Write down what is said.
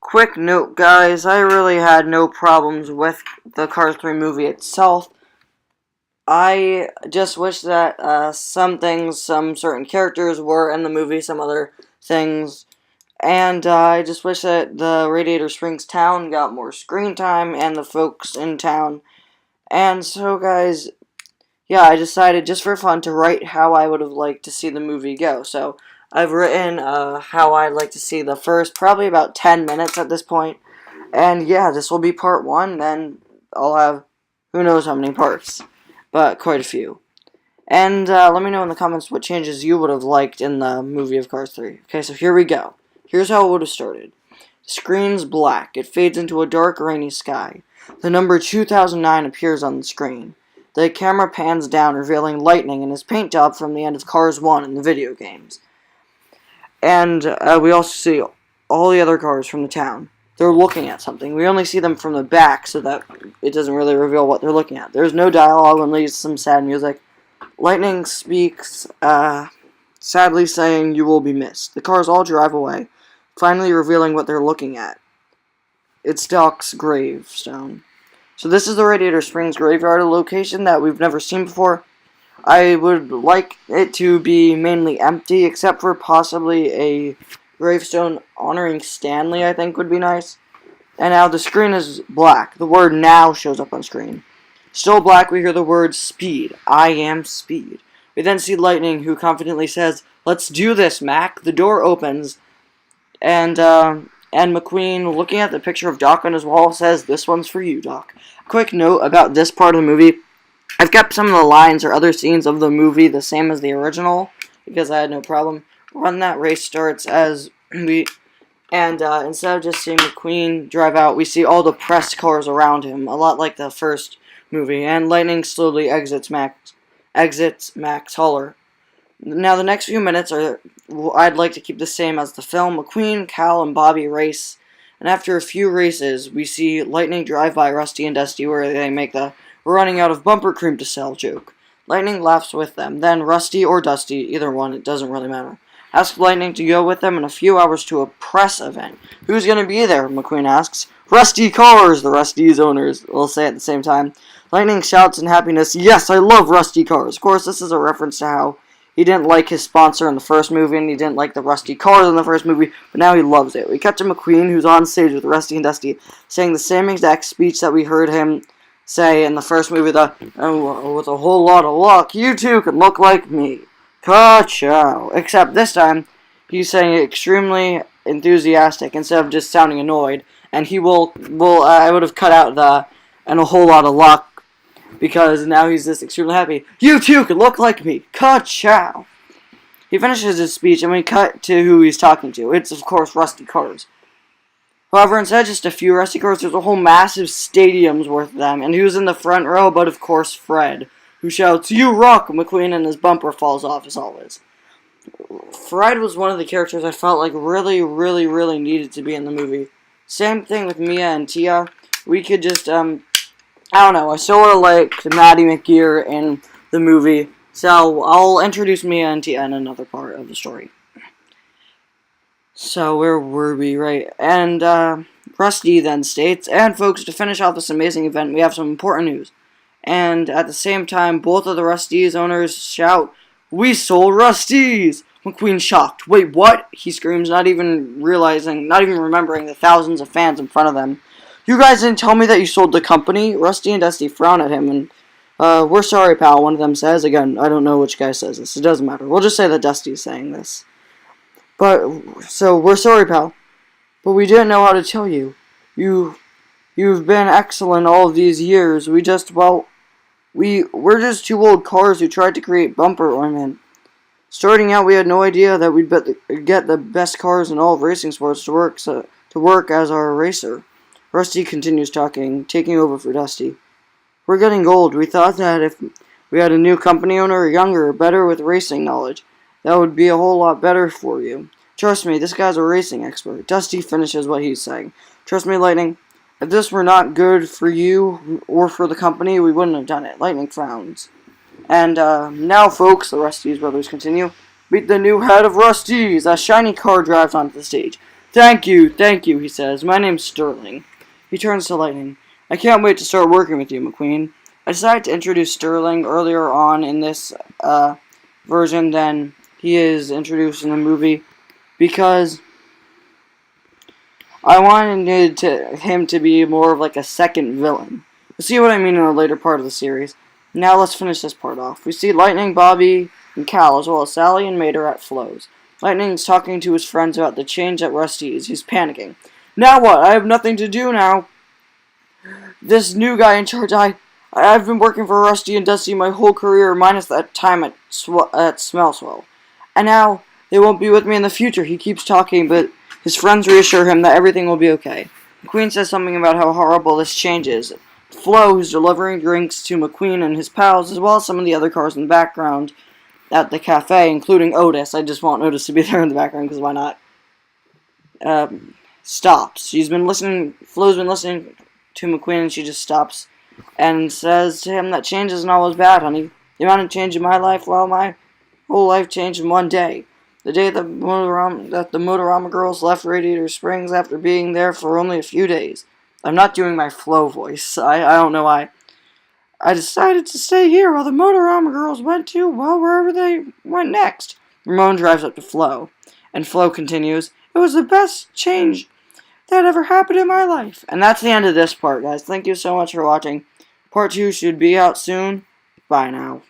Quick note, guys, I really had no problems with the Cars 3 movie itself. I just wish that some certain characters were in the movie, some other things, and I just wish that the Radiator Springs town got more screen time and the folks in town. And so, guys, yeah, I decided just for fun to write how I would have liked to see the movie go. So I've written how I'd like to see the first, probably about 10 minutes at this point. And yeah, this will be part 1, then I'll have who knows how many parts, but quite a few. And let me know in the comments what changes you would have liked in the movie of Cars 3. Okay, so here we go. Here's how it would have started. The screen's black. It fades into a dark, rainy sky. The number 2009 appears on the screen. The camera pans down, revealing Lightning and his paint job from the end of Cars 1 in the video games. And we also see all the other cars from the town. They're looking at something. We only see them from the back, so that it doesn't really reveal what they're looking at. There's no dialogue, only some sad music. Lightning speaks, sadly saying, "You will be missed." The cars all drive away, finally revealing what they're looking at. It's Doc's gravestone. So this is the Radiator Springs graveyard, a location that we've never seen before. I would like it to be mainly empty, except for possibly a gravestone honoring Stanley, I think would be nice. And now the screen is black. The word "now" shows up on screen. Still black, we hear the word "speed." I am speed. We then see Lightning, who confidently says, "Let's do this, Mac." The door opens, and McQueen, looking at the picture of Doc on his wall, says, "This one's for you, Doc." Quick note about this part of the movie. I've kept some of the lines or other scenes of the movie the same as the original, because I had no problem. When that race starts, instead of just seeing McQueen drive out, we see all the pressed cars around him, a lot like the first movie, and Lightning slowly exits Mac's Holler. Now, the next few minutes I'd like to keep the same as the film. McQueen, Cal, and Bobby race, and after a few races, we see Lightning drive by Rusty and Dusty, where they make the "we're running out of bumper cream to sell" joke. Lightning laughs with them. Then Rusty or Dusty, either one, it doesn't really matter, ask Lightning to go with them in a few hours to a press event. "Who's going to be there?" McQueen asks. "Rusty Cars," the Rusty's owners will say at the same time. Lightning shouts in happiness, "Yes, I love Rusty Cars." Of course, this is a reference to how he didn't like his sponsor in the first movie, and he didn't like the Rusty Cars in the first movie, but now he loves it. We cut to McQueen, who's on stage with Rusty and Dusty, saying the same exact speech that we heard him say in the first movie, with a whole lot of luck, you two can look like me. Ka-chow. Except this time, he's saying it extremely enthusiastic instead of just sounding annoyed, and I would have cut out the "and a whole lot of luck," because now he's just extremely happy. "You too can look like me. Ka-chow." He finishes his speech, and we cut to who he's talking to. It's, of course, Rusty Cars. However, instead of just a few Rusty Cars, there's a whole massive stadium's worth of them, and who's in the front row but, of course, Fred, who shouts, "You rock!" McQueen, and his bumper falls off, as always. Fred was one of the characters I felt like really, really, really needed to be in the movie. Same thing with Mia and Tia. We could just, I don't know, I sort of liked Maddie McGear in the movie, so I'll introduce Mia and Tia in another part of the story. So, where were we, right? And, Rusty then states, "And folks, to finish off this amazing event, we have some important news." And at the same time, both of the Rusty's owners shout, "We sold Rusty's!" McQueen shocked. "Wait, what?" he screams, not even remembering the thousands of fans in front of them. "You guys didn't tell me that you sold the company?" Rusty and Dusty frown at him, and, "We're sorry, pal," one of them says. Again, I don't know which guy says this. It doesn't matter. We'll just say that Dusty's saying this. "We're sorry, pal. But we didn't know how to tell you. You've been excellent all of these years. We're just two old cars who tried to create bumper ornament. Starting out, we had no idea that we'd get the best cars in all of racing sports to work as our racer." Rusty continues talking, taking over for Dusty. "We're getting old. We thought that if we had a new company owner, younger, better with racing knowledge, that would be a whole lot better for you. Trust me, this guy's a racing expert." Dusty finishes what he's saying. "Trust me, Lightning. If this were not good for you or for the company, we wouldn't have done it." Lightning frowns. And now, folks, the Rusty's brothers continue. "Meet the new head of Rusty's." A shiny car drives onto the stage. Thank you, he says. My name's Sterling. He turns to Lightning. I can't wait to start working with you, McQueen. I decided to introduce Sterling earlier on in this version than he is introduced in the movie because I wanted him to be more of like a second villain. You'll see what I mean in a later part of the series. Now let's finish this part off. We see Lightning, Bobby, and Cal, as well as Sally and Mater at Flo's. Lightning's talking to his friends about the change at Rusty's. He's panicking. Now what? I have nothing to do now. This new guy in charge, I've been working for Rusty and Dusty my whole career, minus that time at Smellswell. And now they won't be with me in the future. He keeps talking, but his friends reassure him that everything will be okay. McQueen says something about how horrible this change is. Flo, who's delivering drinks to McQueen and his pals, as well as some of the other cars in the background at the cafe, including Otis. I just want Otis to be there in the background, because why not? Stops. Flo's been listening to McQueen, and she just stops and says to him that change isn't always bad, honey. The amount of change in my life, well, my whole life changed in one day. The day that the Motorama girls left Radiator Springs after being there for only a few days. I'm not doing my Flo voice. I don't know why. I decided to stay here while the Motorama girls went to, well, wherever they went next. Ramon drives up to Flo, and Flo continues, it was the best change that ever happened in my life. And that's the end of this part, guys. Thank you so much for watching. Part 2 should be out soon. Bye now.